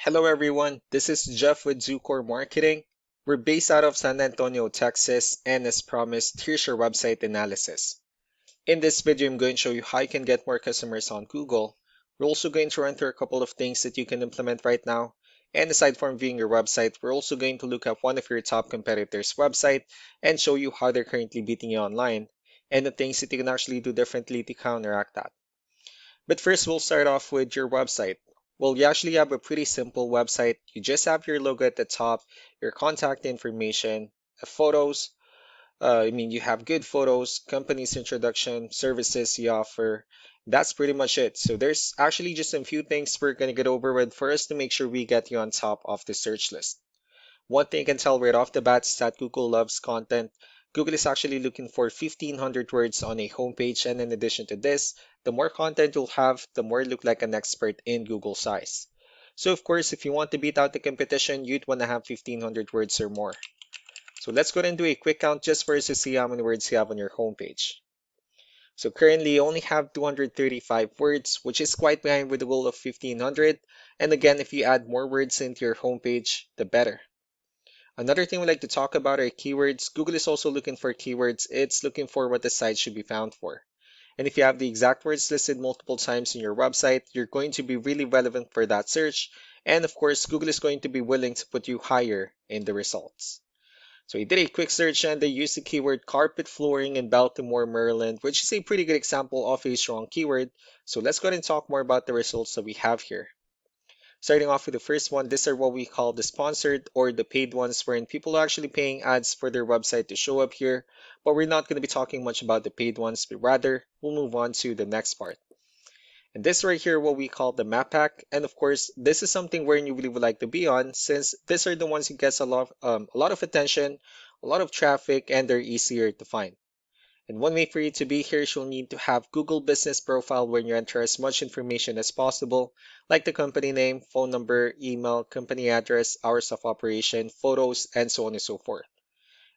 Hello everyone, this is Jeff with Zucore Marketing. We're based out of San Antonio, Texas, and as promised, here's your website analysis. In this video, I'm going to show you how you can get more customers on Google. We're also going to run through a couple of things that you can implement right now. And aside from viewing your website, we're also going to look at one of your top competitors' website and show you how they're currently beating you online and the things that you can actually do differently to counteract that. But first, we'll start off with your website. Well, you actually have a pretty simple website. You just have your logo at the top, your contact information, photos. You have good photos, company's introduction, services you offer. That's pretty much it. So there's actually just a few things we're going to get over with for us to make sure we get you on top of the search list. One thing I can tell right off the bat is that Google loves content. Google is actually looking for 1,500 words on a homepage, and in addition to this, the more content you'll have, the more you look like an expert in Google's eyes. So of course, if you want to beat out the competition, you'd want to have 1,500 words or more. So let's go ahead and do a quick count just for us to see how many words you have on your homepage. So currently you only have 235 words, which is quite behind with the goal of 1,500. And again, if you add more words into your homepage, the better. Another thing we like to talk about are keywords. Google is also looking for keywords. It's looking for what the site should be found for. And if you have the exact words listed multiple times in your website, you're going to be really relevant for that search. And of course, Google is going to be willing to put you higher in the results. So I did a quick search and they used the keyword carpet flooring in Baltimore, Maryland, which is a pretty good example of a strong keyword. So let's go ahead and talk more about the results that we have here. Starting off with the first one, these are what we call the sponsored or the paid ones, wherein people are actually paying ads for their website to show up here. But we're not going to be talking much about the paid ones, but rather we'll move on to the next part. And this right here, what we call the map pack. And of course, this is something where you really would like to be on, since these are the ones who gets a lot of attention, a lot of traffic, and they're easier to find. And one way for you to be here is you'll need to have Google Business Profile where you enter as much information as possible, like the company name, phone number, email, company address, hours of operation, photos, and so on and so forth.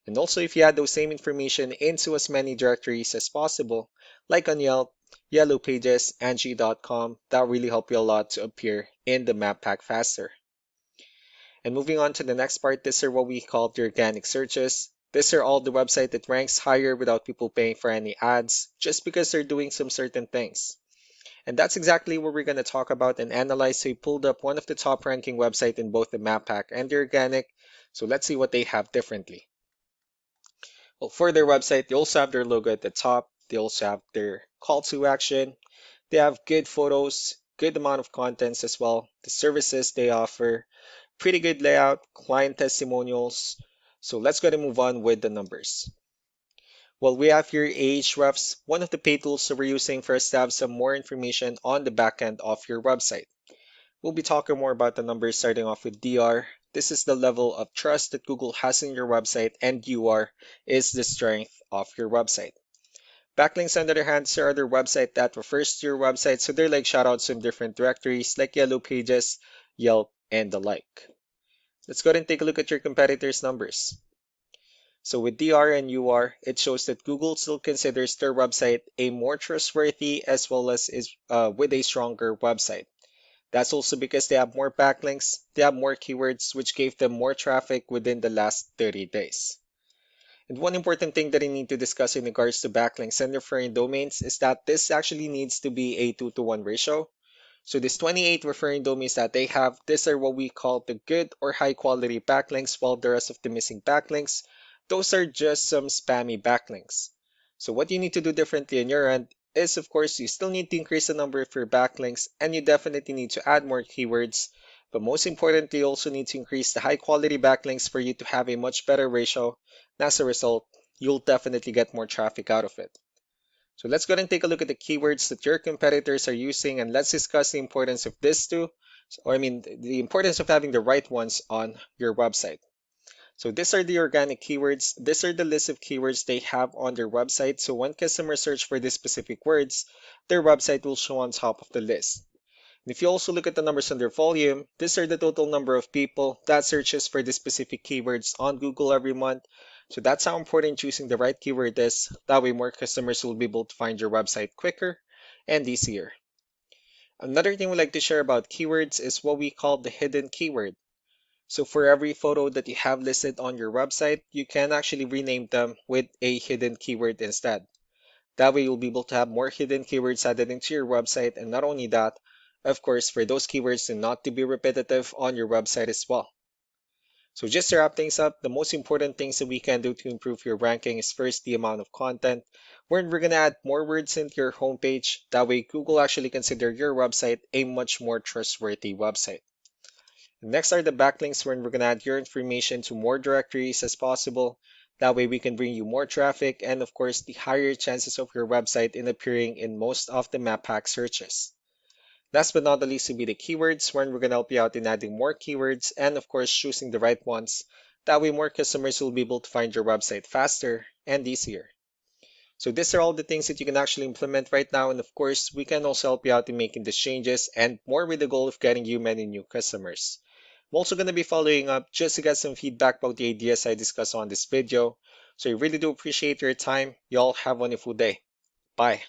And also if you add those same information into as many directories as possible, like on Yelp, Yellow Pages, Angie.com, that really help you a lot to appear in the map pack faster. And moving on to the next part, these are what we call the organic searches. These are all the website that ranks higher without people paying for any ads, just because they're doing some certain things. And that's exactly what we're going to talk about and analyze. So we pulled up one of the top ranking website in both the map pack and the organic. So let's see what they have differently. Well, for their website, they also have their logo at the top. They also have their call to action. They have good photos, good amount of contents as well. The services they offer, pretty good layout, client testimonials. So let's go ahead and move on with the numbers. Well, we have here Ahrefs, one of the paid tools that we're using for us to have some more information on the back end of your website. We'll be talking more about the numbers starting off with DR. This is the level of trust that Google has in your website, and UR is the strength of your website. Backlinks, on the other hand, are other website that refers to your website, so they're like shoutouts in different directories like Yellow Pages, Yelp, and the like. Let's go ahead and take a look at your competitors' numbers. So with DR and UR, it shows that Google still considers their website a more trustworthy as well as with a stronger website. That's also because they have more backlinks, they have more keywords, which gave them more traffic within the last 30 days. And one important thing that I need to discuss in regards to backlinks and referring domains is that this actually needs to be a 2-to-1 ratio. So this 28 referring domains that they have, these are what we call the good or high quality backlinks, while the rest of the missing backlinks, those are just some spammy backlinks. So what you need to do differently on your end is, of course, you still need to increase the number of your backlinks, and you definitely need to add more keywords. But most importantly, you also need to increase the high quality backlinks for you to have a much better ratio. And as a result, you'll definitely get more traffic out of it. So let's go ahead and take a look at the keywords that your competitors are using, and let's discuss the importance of this too, or the importance of having the right ones on your website. So these are the organic keywords. These are the list of keywords they have on their website. So when customers search for these specific words, their website will show on top of the list. And if you also look at the numbers on their volume, these are the total number of people that searches for the specific keywords on Google every month. So that's how important choosing the right keyword is. That way more customers will be able to find your website quicker and easier. Another thing we like to share about keywords is what we call the hidden keyword. So for every photo that you have listed on your website, you can actually rename them with a hidden keyword instead. That way you'll be able to have more hidden keywords added into your website, and not only that, of course, for those keywords to not to be repetitive on your website as well. So just to wrap things up, the most important things that we can do to improve your ranking is first the amount of content, where we're gonna add more words into your homepage. That way Google actually consider your website a much more trustworthy website. Next are the backlinks, where we're gonna add your information to more directories as possible. That way we can bring you more traffic and of course the higher chances of your website in appearing in most of the map pack searches. Last but not the least will be the keywords, where we're gonna help you out in adding more keywords and of course choosing the right ones. That way more customers will be able to find your website faster and easier. So these are all the things that you can actually implement right now, and of course we can also help you out in making these changes and more with the goal of getting you many new customers. I'm also going to be following up just to get some feedback about the ideas I discussed on this video. So I really do appreciate your time. You all have a wonderful day. Bye.